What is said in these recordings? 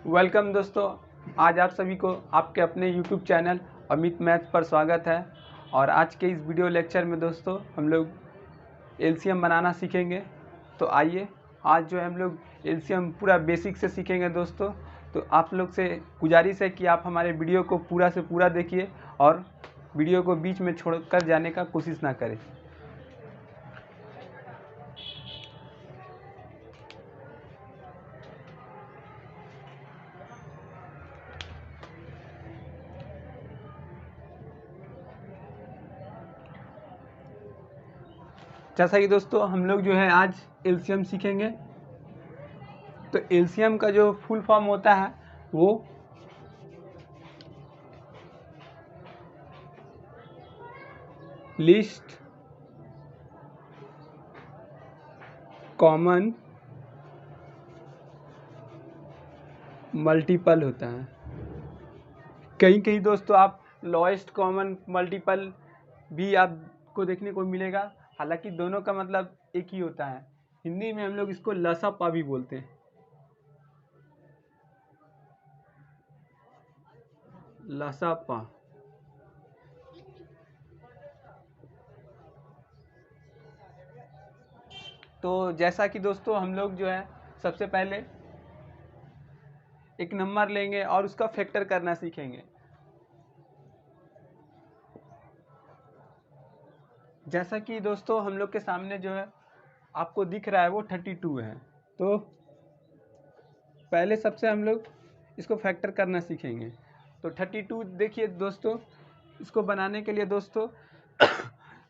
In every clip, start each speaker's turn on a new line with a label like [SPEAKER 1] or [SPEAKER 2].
[SPEAKER 1] Welcome दोस्तों, आज आप सभी को आपके अपने YouTube चैनल अमित मैथ्स पर स्वागत है। और आज के इस वीडियो लेक्चर में दोस्तों हम लोग एलसीएम बनाना सीखेंगे। तो आइए, आज जो है हम लोग एलसीएम पूरा बेसिक से सीखेंगे दोस्तों। तो आप लोग से गुजारिश है कि आप हमारे वीडियो को पूरा से पूरा देखिए और वीडियो को बीच में छोड़कर जाने का कोशिश ना करें। जैसा कि दोस्तों हम लोग जो है आज एलसीएम सीखेंगे। तो एलसीएम का जो फुल फॉर्म होता है वो लिस्ट कॉमन मल्टीपल होता है। कहीं कहीं दोस्तों आप लोएस्ट कॉमन मल्टीपल भी आपको देखने को मिलेगा, हालांकि दोनों का मतलब एक ही होता है। हिंदी में हम लोग इसको लसापा भी बोलते हैं, लसापा। तो जैसा कि दोस्तों हम लोग जो है सबसे पहले एक नंबर लेंगे और उसका फैक्टर करना सीखेंगे। जैसा कि दोस्तों हम लोग के सामने जो है आपको दिख रहा है वो 32 है। तो पहले सबसे हम लोग इसको फैक्टर करना सीखेंगे। तो 32 देखिए दोस्तों, इसको बनाने के लिए दोस्तों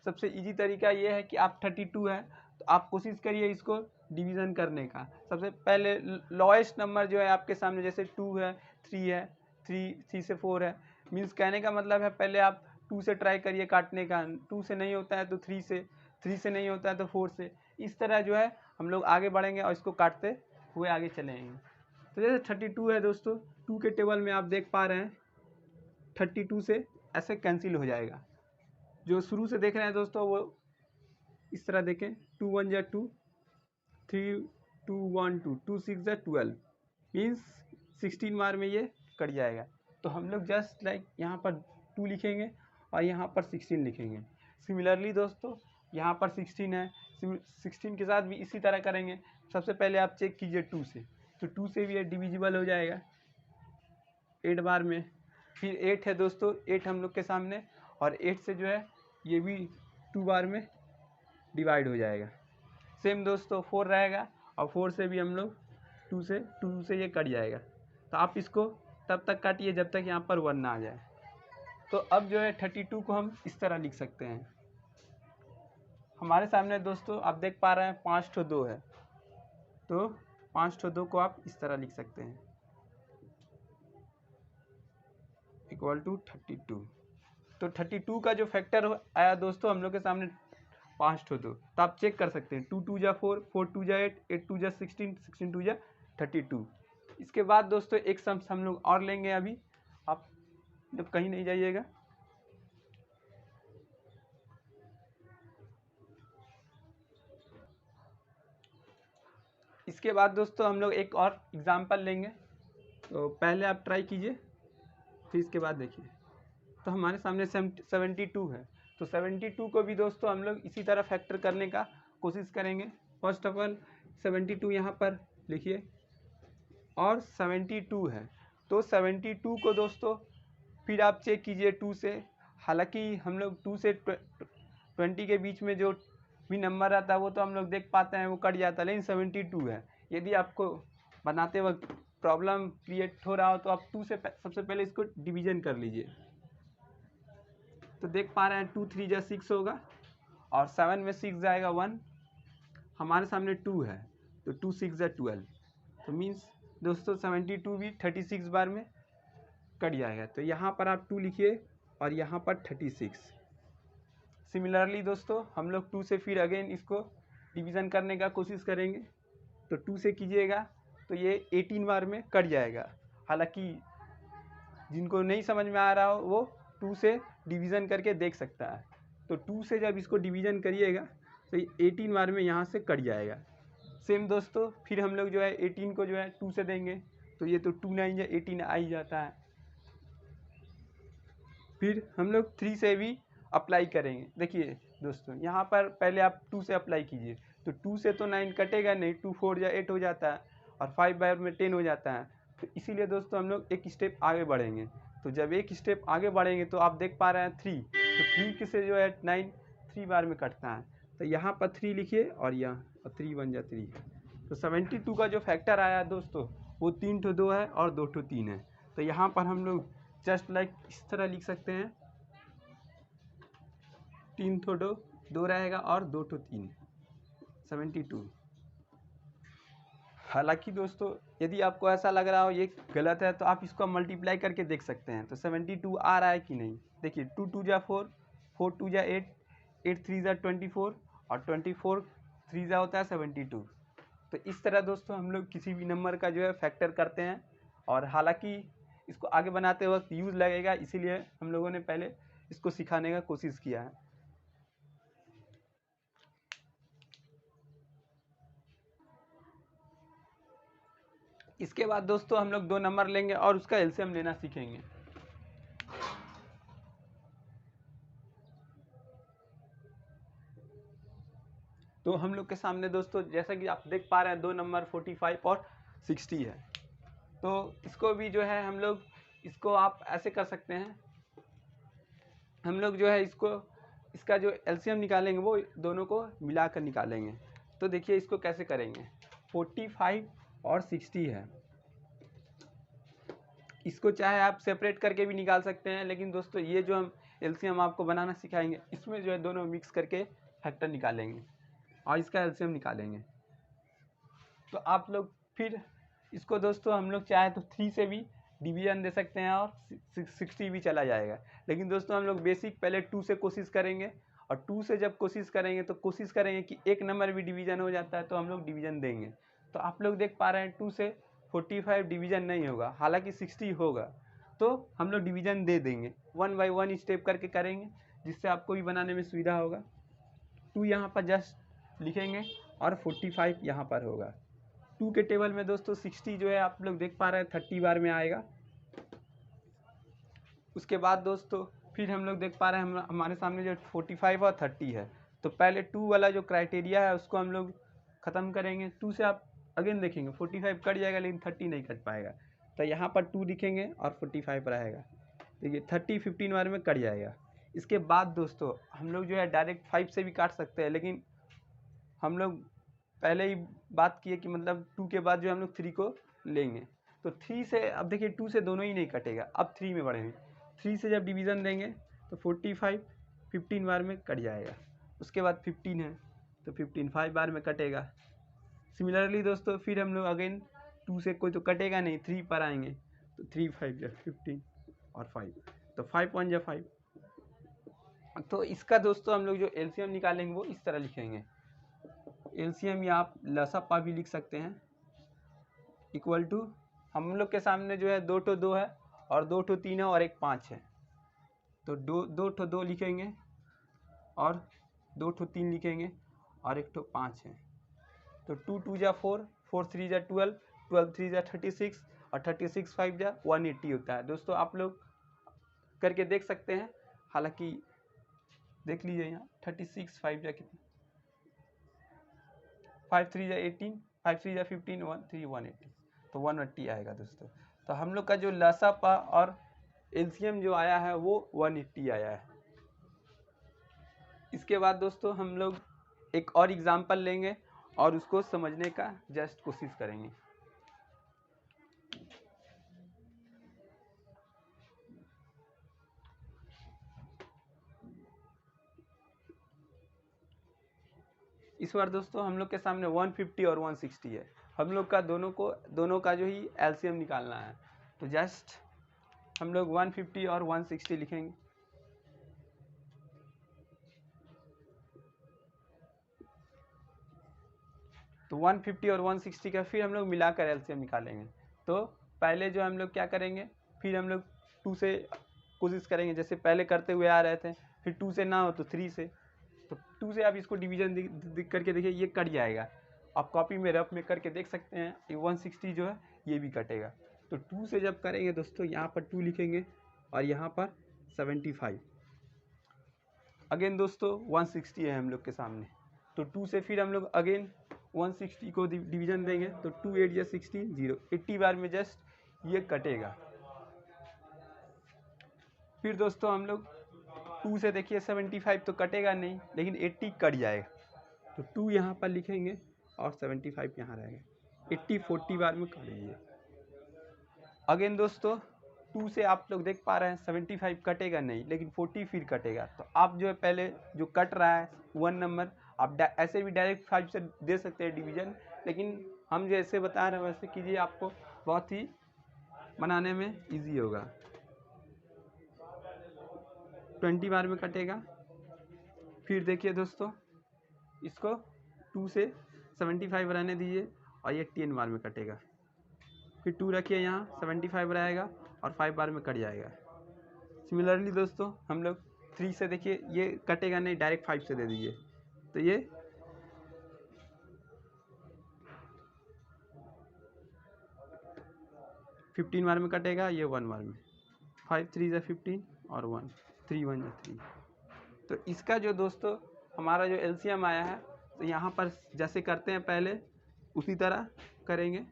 [SPEAKER 1] सबसे इजी तरीका ये है कि आप 32 है तो आप कोशिश करिए इसको डिवीज़न करने का। सबसे पहले लोएस्ट नंबर जो है आपके सामने, जैसे 2 है, 3 है, 3 से 4 है। मीन्स कहने का मतलब है पहले आप 2 से ट्राई करिए काटने का, 2 से नहीं होता है तो 3 से, 3 से नहीं होता है तो 4 से। इस तरह जो है हम लोग आगे बढ़ेंगे और इसको काटते हुए आगे चलेंगे। तो जैसे 32 है दोस्तों, 2 के टेबल में आप देख पा रहे हैं 32 से ऐसे कैंसिल हो जाएगा। जो शुरू से देख रहे हैं दोस्तों वो इस तरह देखें, 2 1 जा 2, 3 2 1 2, 2 6 जा 12, मीन्स 16 बार में ये कट जाएगा। तो हम लोग जस्ट लाइक यहाँ पर 2 लिखेंगे और यहाँ पर 16 लिखेंगे। सिमिलरली दोस्तों यहाँ पर 16 है, 16 के साथ भी इसी तरह करेंगे। सबसे पहले आप चेक कीजिए 2 से, तो 2 से भी ये डिविजिबल हो जाएगा 8 बार में। फिर 8 है दोस्तों, 8 हम लोग के सामने, और 8 से जो है ये भी 2 बार में डिवाइड हो जाएगा। सेम दोस्तों 4 रहेगा और 4 से भी हम लोग 2 से ये कट जाएगा। तो आप इसको तब तक काटिए जब तक यहाँ पर 1 ना आ जाए। तो अब जो है 32 को हम इस तरह लिख सकते हैं। हमारे सामने दोस्तों आप देख पा रहे हैं 5 ठो 2 है, तो 5 ठो 2 को आप इस तरह लिख सकते हैं, इक्वल टू 32। तो 32 का जो फैक्टर आया दोस्तों हम लोग के सामने 5 ठो 2। तो आप चेक कर सकते हैं, 2 2 जा 4, 4 2 जा 8, 8 2 जा 16, 16 2 जा 32। इसके बाद दोस्तों एक सम हम लोग और लेंगे। अभी आप जब कहीं नहीं जाइएगा। इसके बाद दोस्तों हम लोग एक और एग्जाम्पल लेंगे। तो पहले आप ट्राई कीजिए, फिर इसके बाद देखिए। तो हमारे सामने 72 है। तो 72 को भी दोस्तों हम लोग इसी तरह फैक्टर करने का कोशिश करेंगे। फर्स्ट ऑफ ऑल 72 यहाँ पर लिखिए और 72 है। तो 72 को दोस्तों फिर आप चेक कीजिए 2 से। हालांकि हम लोग 2 से 20 के बीच में जो भी नंबर आता है वो तो हम लोग देख पाते हैं, वो कट जाता है, लेकिन 72 है। यदि आपको बनाते वक्त प्रॉब्लम क्रिएट हो रहा हो तो आप 2 से सबसे पहले इसको डिवीजन कर लीजिए। तो देख पा रहे हैं 2 3 जा 6 होगा और 7 में 6 जाएगा 1। हमारे सामने 2 है तो 2 6 जा 12। तो मीन्स दोस्तों 72 भी 36 बार में कट जाएगा। तो यहाँ पर आप 2 लिखिए और यहाँ पर 36। सिमिलरली दोस्तों हम लोग 2 से फिर अगेन इसको डिवीज़न करने का कोशिश करेंगे। तो 2 से कीजिएगा तो ये 18 बार में कट जाएगा। हालांकि जिनको नहीं समझ में आ रहा हो वो 2 से डिवीज़न करके देख सकता है। तो 2 से जब इसको डिवीज़न करिएगा तो ये 18 बार में यहाँ से कट जाएगा। सेम दोस्तों फिर हम लोग जो है 18 को जो है 2 से देंगे तो ये तो 2 9 या 18 आ ही जाता है। फिर हम लोग 3 से भी अप्लाई करेंगे। देखिए दोस्तों, यहाँ पर पहले आप 2 से अप्लाई कीजिए, तो 2 से तो 9 कटेगा नहीं, 2 4 या 8 हो जाता है, और 5 बार में 10 हो जाता है। तो इसीलिए दोस्तों हम लोग एक स्टेप आगे बढ़ेंगे। तो जब एक स्टेप आगे बढ़ेंगे तो आप देख पा रहे हैं 3, तो 3 से जो है 9 3 बार में कटता है। तो यहाँ पर 3 लिखिए और यहाँ 3 बन जा 3। तो 72 का जो फैक्टर आया दोस्तों, वो 3 ठो 2 है और 2 ठो 3 है। तो यहाँ पर हम लोग जस्ट लाइक इस तरह लिख सकते हैं, 3 ठो 2 रहेगा और 2 ठो 3, 72। हालांकि दोस्तों यदि आपको ऐसा लग रहा हो ये गलत है, तो आप इसको मल्टीप्लाई करके देख सकते हैं। तो 72 आ रहा है कि नहीं, देखिए 2 2 जा 4, 4 2 जा 8, 8 3 जा 24, और 24 3 जा होता है 72। तो इस तरह दोस्तों हम लोग किसी भी नंबर का जो है फैक्टर करते हैं। और हालांकि इसको आगे बनाते वक्त यूज़ लगेगा, इसीलिए हम लोगों ने पहले इसको सिखाने का कोशिश किया है। इसके बाद दोस्तों हम लोग 2 नंबर लेंगे और उसका एलसीएम लेना सीखेंगे। तो हम लोग के सामने दोस्तों जैसा कि आप देख पा रहे हैं 2 नंबर 45 और 60 है। तो इसको भी जो है हम लोग इसको आप ऐसे कर सकते हैं, हम लोग जो है इसका जो एलसीएम निकालेंगे वो दोनों को मिलाकर निकालेंगे। तो देखिए इसको कैसे करेंगे, 45 और 60 है, इसको चाहे आप सेपरेट करके भी निकाल सकते हैं, लेकिन दोस्तों ये जो हम एलसीएम आपको बनाना सिखाएंगे, इसमें जो है दोनों मिक्स करके फैक्टर निकालेंगे और इसका एलसीएम निकालेंगे। तो आप लोग फिर इसको दोस्तों हम लोग चाहे तो 3 से भी डिवीजन दे सकते हैं और 60 भी चला जाएगा। लेकिन दोस्तों हम लोग बेसिक पहले 2 से कोशिश करेंगे, और 2 से जब कोशिश करेंगे तो कोशिश करेंगे कि एक नंबर भी डिवीजन हो जाता है तो हम लोग डिवीजन देंगे। तो आप लोग देख पा रहे हैं 2 से 45 डिवीजन नहीं होगा, हालांकि 60 होगा, तो हम लोग डिवीजन दे देंगे। 1 बाय 1 स्टेप करके करेंगे, जिससे आपको भी बनाने में सुविधा होगा। 2 यहाँ पर जस्ट लिखेंगे और 45 यहाँ पर होगा। 2 के टेबल में दोस्तों 60 जो है आप लोग देख पा रहे हैं 30 बार में आएगा। उसके बाद दोस्तों फिर हम लोग देख पा रहे हैं हमारे सामने जो 45 और 30 है। तो पहले 2 वाला जो क्राइटेरिया है उसको हम लोग ख़त्म करेंगे। 2 से आप अगेन देखेंगे 45 कट जाएगा, लेकिन 30 नहीं कट पाएगा। तो यहाँ पर 2 लिखेंगे और 45 रहेगा। देखिए 30 15 बार में कट जाएगा। इसके बाद दोस्तों हम लोग जो है डायरेक्ट 5 से भी काट सकते हैं, लेकिन हम लोग पहले ही बात किए कि मतलब 2 के बाद जो हम लोग 3 को लेंगे। तो 3 से अब देखिए 2 से दोनों ही नहीं कटेगा, अब 3 में बढ़ेंगे। 3 से जब डिवीज़न देंगे तो 45 15 बार में कट जाएगा। उसके बाद 15 है तो 15 5 बार में कटेगा। सिमिलरली दोस्तों फिर हम लोग अगेन 2 से कोई तो कटेगा नहीं, 3 पर आएंगे तो 3 5 या 15 और 5, तो 5 1 या 5। तो इसका दोस्तों हम लोग जो एलसीएम निकालेंगे वो इस तरह लिखेंगे, एलसीएम या आप लसापा भी लिख सकते हैं, इक्वल टू हम लोग के सामने जो है 2 ठो 2 है और 2 ठो 3 है और एक 5 है। तो 2 ठो 2 लिखेंगे और 2 ठो 3 लिखेंगे और एक ठो 5 है। तो 2 2 जा 4, 4 3 जा 12, 12 3 जा 36 और 36 5 जा 180 होता है। दोस्तों आप लोग करके देख सकते हैं, हालांकि देख लीजिए यहाँ 36 5 जा कितना, 5 3 जा 18, 5 3 जा 15, 1 3 180, तो 180 आएगा दोस्तों। तो हम लोग का जो लसापा और एलसीएम जो आया है वो 180 आया है। इसके बाद दोस्तों हम लोग एक और एग्जांपल लेंगे और उसको समझने का जस्ट कोशिश करेंगे। इस बार दोस्तों हम लोग के सामने 150 और 160 है। हम लोग का दोनों का जो ही एलसीएम निकालना है। तो जस्ट हम लोग 150 और 160 लिखेंगे। तो 150 और 160 का फिर हम लोग मिलाकर एलसीएम निकालेंगे। तो पहले जो हम लोग क्या करेंगे, फिर हम लोग 2 से कोशिश करेंगे, जैसे पहले करते हुए आ रहे थे। फिर 2 से ना हो तो 3 से, तो 2 से आप इसको डिवीजन करके देखिए, ये कट जाएगा। आप कॉपी में रफ में करके देख सकते हैं, ये 160 जो है ये भी कटेगा। तो 2 से जब करेंगे दोस्तों यहाँ पर 2 लिखेंगे और यहाँ पर 75। अगेन दोस्तों 160 है हम लोग के सामने, तो 2 से फिर हम लोग अगेन 160 को डिवीजन देंगे तो 2 8 या 16 0, 80 बार में जस्ट ये कटेगा। फिर दोस्तों हम लोग 2 से देखिए 75 तो कटेगा नहीं, लेकिन 80 कट जाएगा, तो 2 यहाँ पर लिखेंगे और 75 यहाँ रहेगा। 80 40 बार में कट लीजिए। अगेन दोस्तों 2 से आप लोग देख पा रहे हैं 75 कटेगा नहीं, लेकिन 40 फिर कटेगा, तो आप जो है पहले जो कट रहा है 1 नंबर आप ऐसे भी डायरेक्ट 5 से दे सकते हैं डिवीजन, लेकिन हम जैसे बता रहे हैं वैसे कीजिए, आपको बहुत ही बनाने में इजी होगा। 20 बार में कटेगा। फिर देखिए दोस्तों इसको 2 से 75 रहने दीजिए और ये 10 बार में कटेगा। फिर 2 रखिए यहाँ 75 रहेगा और 5 बार में कट जाएगा। सिमिलरली दोस्तों हम लोग 3 से देखिए ये कटेगा नहीं, डायरेक्ट 5 से दे दीजिए, तो ये 15 बार में कटेगा, ये 1 बार में। 5 3 जा 15 और 1 3 1 जा 3। तो इसका जो दोस्तों हमारा जो एलसीएम आया है, तो यहाँ पर जैसे करते हैं पहले उसी तरह करेंगे।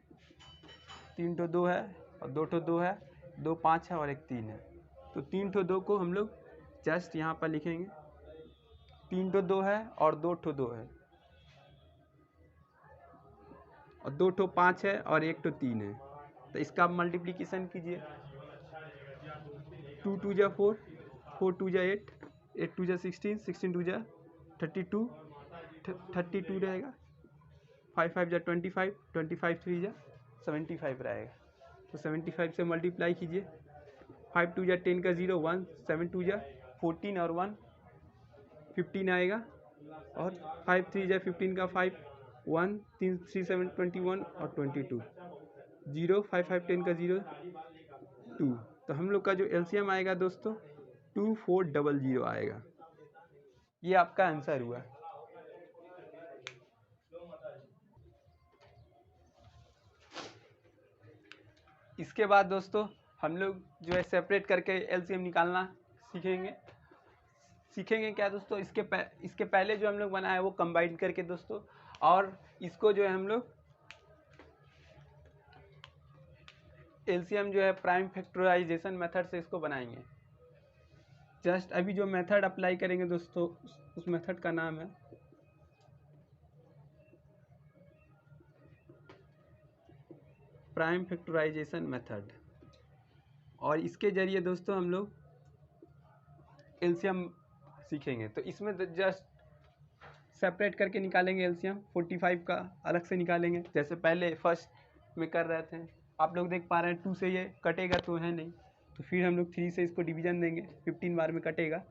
[SPEAKER 1] 3 ठो 2 है और 2 ठो 2 है, 2 5 है और 1 3 है, तो 3 ठो 2 को हम लोग जस्ट यहाँ पर लिखेंगे। 3 ठो 2 है और 2 ठो 2 है और 2 ठो 5 है और 1 ठो 3 है, तो इसका आप मल्टीप्लिकेशन कीजिए। 2 2 जा 4, 4 2 जा 8, 8 2 जा 16, 16 2 जा 32, 32 रहेगा। 5 5 जा 25, 25 3 जा 75 रहेगा, तो 75 से मल्टीप्लाई कीजिए। 5 2 जा 10 का 0 1, 7 2 जा 14 और 1 15 आएगा, और 5 3 जा 15 का 5 1 3 3 7 21 और 22 0 5 5 10 का 0 2, तो हम लोग का जो एलसीएम आएगा दोस्तों 2400 आएगा। ये आपका आंसर हुआ। इसके बाद दोस्तों हम लोग जो है सेपरेट करके एलसीएम निकालना सीखेंगे क्या दोस्तों, इसके पहले जो हम लोग बनाए वो कंबाइन करके दोस्तों, और इसको जो है हम लोग एलसीएम जो है प्राइम फैक्टराइजेशन मेथड से इसको बनाएंगे। जस्ट अभी जो मेथड अप्लाई करेंगे दोस्तों उस मेथड का नाम है प्राइम फैक्टराइजेशन मेथड, और इसके जरिए दोस्तों हम लोग एलसीएम सीखेंगे। तो इसमें जस्ट सेपरेट करके निकालेंगे एलसीएम, 45 का अलग से निकालेंगे जैसे पहले फर्स्ट में कर रहे थे। आप लोग देख पा रहे हैं 2 से ये कटेगा तो है नहीं, तो फिर हम लोग 3 से इसको डिवीजन देंगे, 15 बार में कटेगा।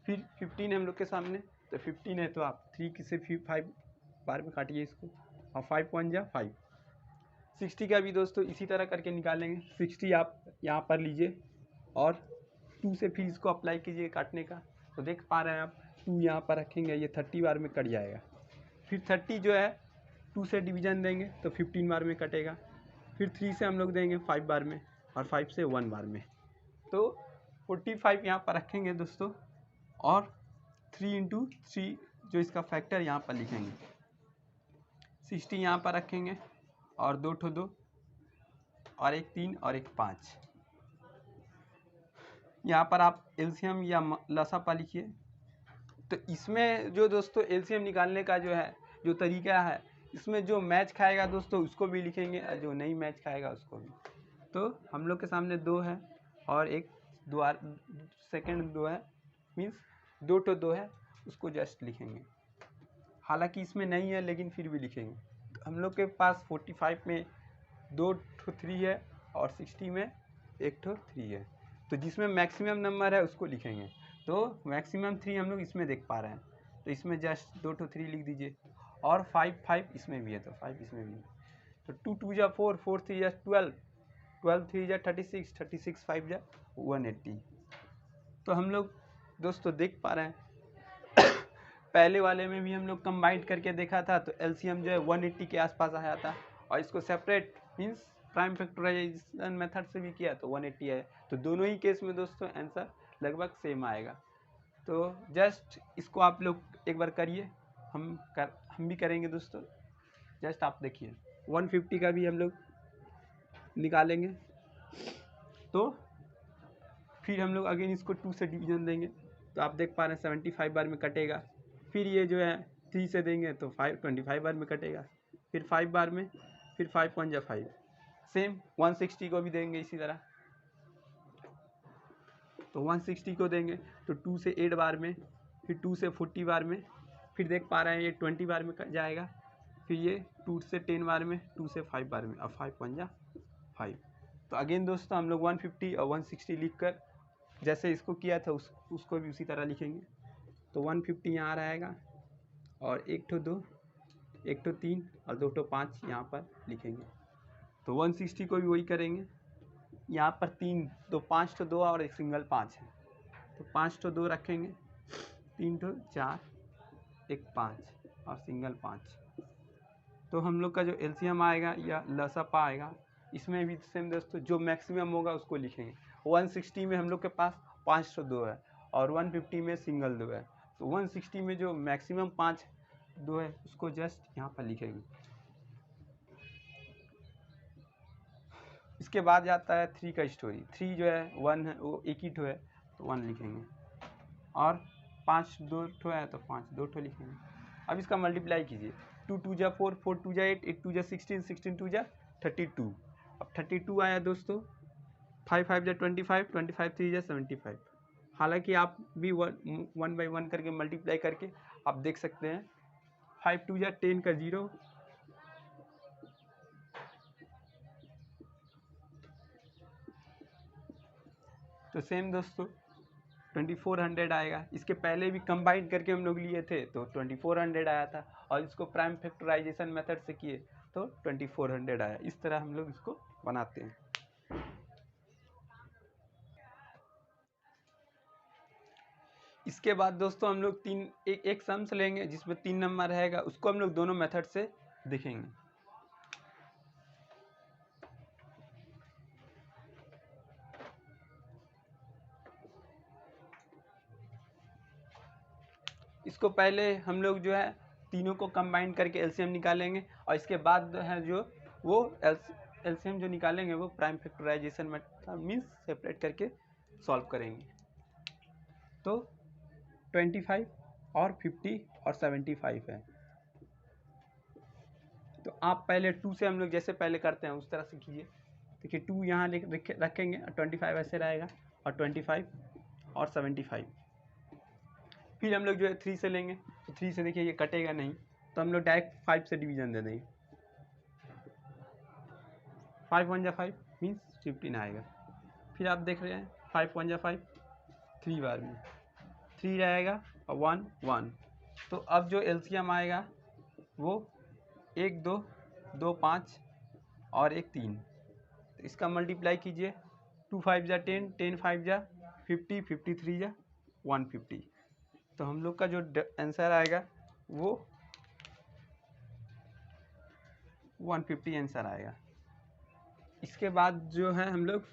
[SPEAKER 1] फिर 15 हम लोग के सामने, तो 15 है तो आप 3 से 5 बार में काटिए इसको, और 5 1 जा 5। 60 का भी दोस्तों इसी तरह करके निकालेंगे। 60 आप यहाँ पर लीजिए और 2 से फिर इसको अप्लाई कीजिए काटने का, तो देख पा रहे हैं आप 2 यहाँ पर रखेंगे, ये 30 बार में कट जाएगा। फिर 30 जो है 2 से डिवीजन देंगे तो 15 बार में कटेगा। फिर 3 से हम लोग देंगे 5 बार में, और 5 से 1 बार में, तो 45 यहाँ पर रखेंगे दोस्तों, और 3 × 3 जो इसका फैक्टर यहाँ पर लिखेंगे। 60 यहाँ पर रखेंगे और 2 ठो 2 और 1 3 और 1 5। यहाँ पर आप एलसीएम या लसापा लिखिए। तो इसमें जो दोस्तों एलसीएम निकालने का जो है जो तरीका है, इसमें जो मैच खाएगा दोस्तों उसको भी लिखेंगे और जो नहीं मैच खाएगा उसको भी। तो हम लोग के सामने 2 है और एक सेकंड 2 है, मीन्स 2 ठो 2 है, उसको जस्ट लिखेंगे। हालांकि इसमें नहीं है लेकिन फिर भी लिखेंगे। तो हम लोग के पास 45 में 2 ठो 3 है और 60 में 1 ठो 3 है, तो जिसमें मैक्सिमम नंबर है उसको लिखेंगे। तो मैक्सिमम 3 हम लोग इसमें देख पा रहे हैं, तो इसमें जस्ट 2 ठो 3 लिख दीजिए, और 5 5 इसमें भी है तो 5 इसमें भी है। तो 2 2 जा 4, 4 3 जा 12, 12 3 जा 36, 36 5 जा 180। तो हम लोग दोस्तों देख पा रहे हैं पहले वाले में भी हम लोग कंबाइंड करके देखा था, तो एलसीएम जो है 180 के आसपास आया था, और इसको separate means prime factorisation method से भी किया तो 180 है। तो दोनों ही केस में दोस्तों आंसर लगभग सेम आएगा। तो जस्ट इसको आप लोग एक बार करिए, हम भी करेंगे दोस्तों। जस्ट आप देखिए 150 का भी हम लोग निकालेंगे, तो फिर हम लोग अगेन इसको 2 से डिवीजन देंगे, तो आप देख पा रहे हैं 75 बार में कटेगा। फिर ये जो है 3 से देंगे तो 25 बार में कटेगा, फिर 5 बार में, फिर 5 1 जा 5। सेम 160 को भी देंगे इसी तरह, तो 160 को देंगे तो 2 से 8 बार में, फिर 2 से 40 बार में, फिर देख पा रहे हैं ये 20 बार में जाएगा, फिर ये 2 से 10 बार में, 2 से 5 बार में, अब 5 1 जा 5। तो अगेन दोस्तों हम लोग 150 और 160 लिख कर जैसे इसको किया था उसको भी उसी तरह लिखेंगे। तो 150 यहाँ रहेगा, और 1 ठो 2, 1 ठो 3 और 2 ठो 5 यहाँ पर लिखेंगे। तो 160 को भी वही करेंगे, यहाँ पर 3 तो 5 ठो 2 और एक सिंगल 5 है, तो 5 ठो 2 रखेंगे, 3 ठो 4, एक 5 और सिंगल 5। तो हम लोग का जो एलसीएम आएगा या लसअप आएगा, इसमें भी सेम दोस्तों जो मैक्सिमम होगा उसको लिखेंगे। 160 में हम लोग के पास 5 ठो 2 है और 150 में सिंगल 2 है, तो 160 में जो मैक्सिमम 5 2 है उसको जस्ट यहाँ पर लिखेंगे। इसके बाद जाता है 3 का स्टोरी। 3 जो है 1 है, वो एक ही ठो है तो 1 लिखेंगे, और 5 2 ठो है तो 5 2 ठो लिखेंगे। अब इसका मल्टीप्लाई कीजिए, 2 2 जा 4, 4 2 जा 8, 8 2 जा 16, 16 2 जा 32। अब 32 आया दोस्तों, 5 5 जा 25, 25 3 जा 75। हालांकि आप भी 1 बाई 1 करके मल्टीप्लाई करके आप देख सकते हैं। 5 2 जा 10 का 0, तो सेम दोस्तों 2400 आएगा। इसके पहले भी कंबाइन करके हम लोग लिए थे तो 2400 आया था, और इसको प्राइम फैक्टराइजेशन मेथड से किए तो 2400 आया। इस तरह हम लोग इसको बनाते हैं। इसके बाद दोस्तों हम लोग एक सम्स लेंगे जिसमें 3 नंबर रहेगा, उसको हम लोग दोनों मेथड से देखेंगे। इसको पहले हम लोग जो है तीनों को कंबाइन करके एलसीएम निकालेंगे, और इसके बाद है जो वो एलसीएम जो निकालेंगे वो prime factorisation method means separate करके सॉल्व करेंगे। तो 25 और 50 और 75 है, तो आप पहले 2 से हम लोग जैसे पहले करते हैं उस तरह से कीजिए। देखिए 2 यहाँ रखेंगे, 25 ऐसे रहेगा, और 25 और 75। फिर हम लोग जो है 3 से लेंगे, तो 3 से देखिए ये कटेगा नहीं, तो हम लोग डायरेक्ट 5 से डिवीजन दे देंगे। 5 1 जा 5 मीन्स 15 आएगा। फिर आप देख रहे हैं 5 1 जा 5, 3 बार में 3 रहेगा और 1 1। तो अब जो एलसीएम आएगा वो 1 2 2 5 और 1 3। तो इसका मल्टीप्लाई कीजिए, 2 5 जा 10, 10 5 जा 50, 53 जा 150। तो हम लोग का जो आंसर आएगा वो 150 आंसर आएगा। इसके बाद जो है हम लोग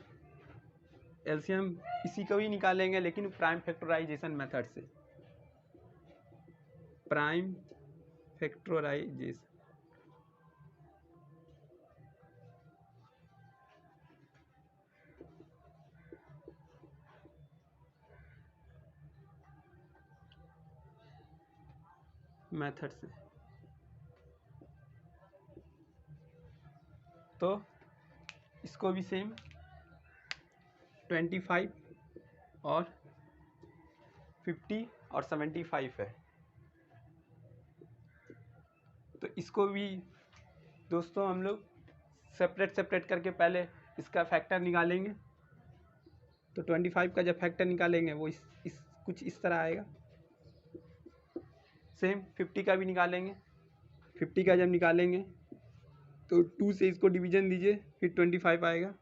[SPEAKER 1] एलसीएम इसी को ही निकालेंगे, लेकिन प्राइम फैक्टराइजेशन मेथड से। प्राइम फैक्टराइजेशन मेथड से। तो इसको भी सेम 25 और 50 और 75 है, तो इसको भी दोस्तों हम लोग सेपरेट करके पहले इसका फैक्टर निकालेंगे। तो 25 का जब फैक्टर निकालेंगे वो इस कुछ इस तरह आएगा। सेम 50 का भी निकालेंगे, 50 का जब निकालेंगे तो 2 से इसको डिवीजन दीजिए, फिर 25 आएगा।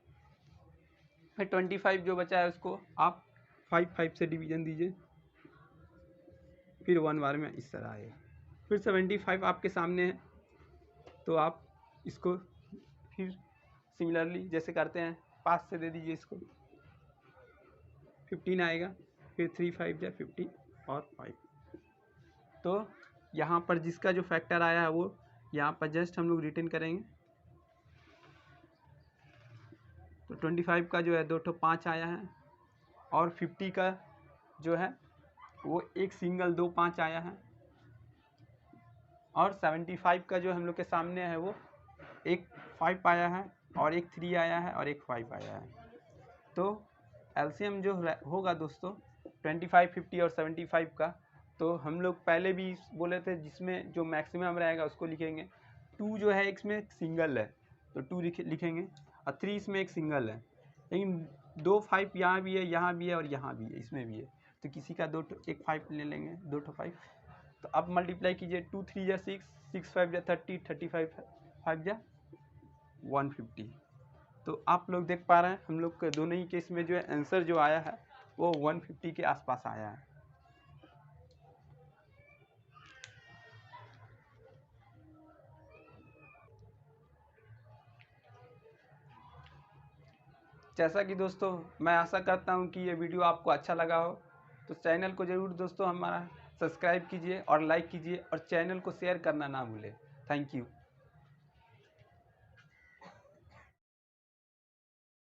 [SPEAKER 1] फिर 25 जो बचा है उसको आप 5 5 से डिवीजन दीजिए, फिर 1 बार में इस तरह आएगा। फिर 75 आपके सामने है, तो आप इसको फिर सिमिलरली जैसे करते हैं 5 से दे दीजिए इसको, 15 आएगा, फिर 3 5 या 50 और 5। तो यहाँ पर जिसका जो फैक्टर आया है वो यहाँ पर जस्ट हम लोग रिटर्न करेंगे। तो 25 का जो है 2 तो 5 आया है, और 50 का जो है वो एक सिंगल 2 5 आया है, और 75 का जो हम लोग के सामने है वो एक 5 आया है, और एक 3 आया है, और एक 5 आया है। तो एलसीएम जो होगा दोस्तों 25 50 और 75 का, तो हम लोग पहले भी बोले थे जिसमें जो मैक्सिमम रहेगा उसको लिखेंगे। 2 जो है इसमें सिंगल है तो 2 लिखेंगे, और 3 इसमें एक सिंगल है, लेकिन 2 5 यहाँ भी है, यहाँ भी है, और यहाँ भी है, इसमें भी है, तो किसी का एक 5 ले लेंगे, 2 5। तो अब मल्टीप्लाई कीजिए, 2 3 या 6, 6 5 या 30, 35 5 या 150। तो आप लोग देख पा रहे हैं हम लोग के दोनों ही केस में जो है आंसर जो आया है वो 150 के आसपास आया है। जैसा कि दोस्तों मैं आशा करता हूं कि ये वीडियो आपको अच्छा लगा हो, तो चैनल को ज़रूर दोस्तों हमारा सब्सक्राइब कीजिए और लाइक कीजिए, और चैनल को शेयर करना ना भूलें। Thank you.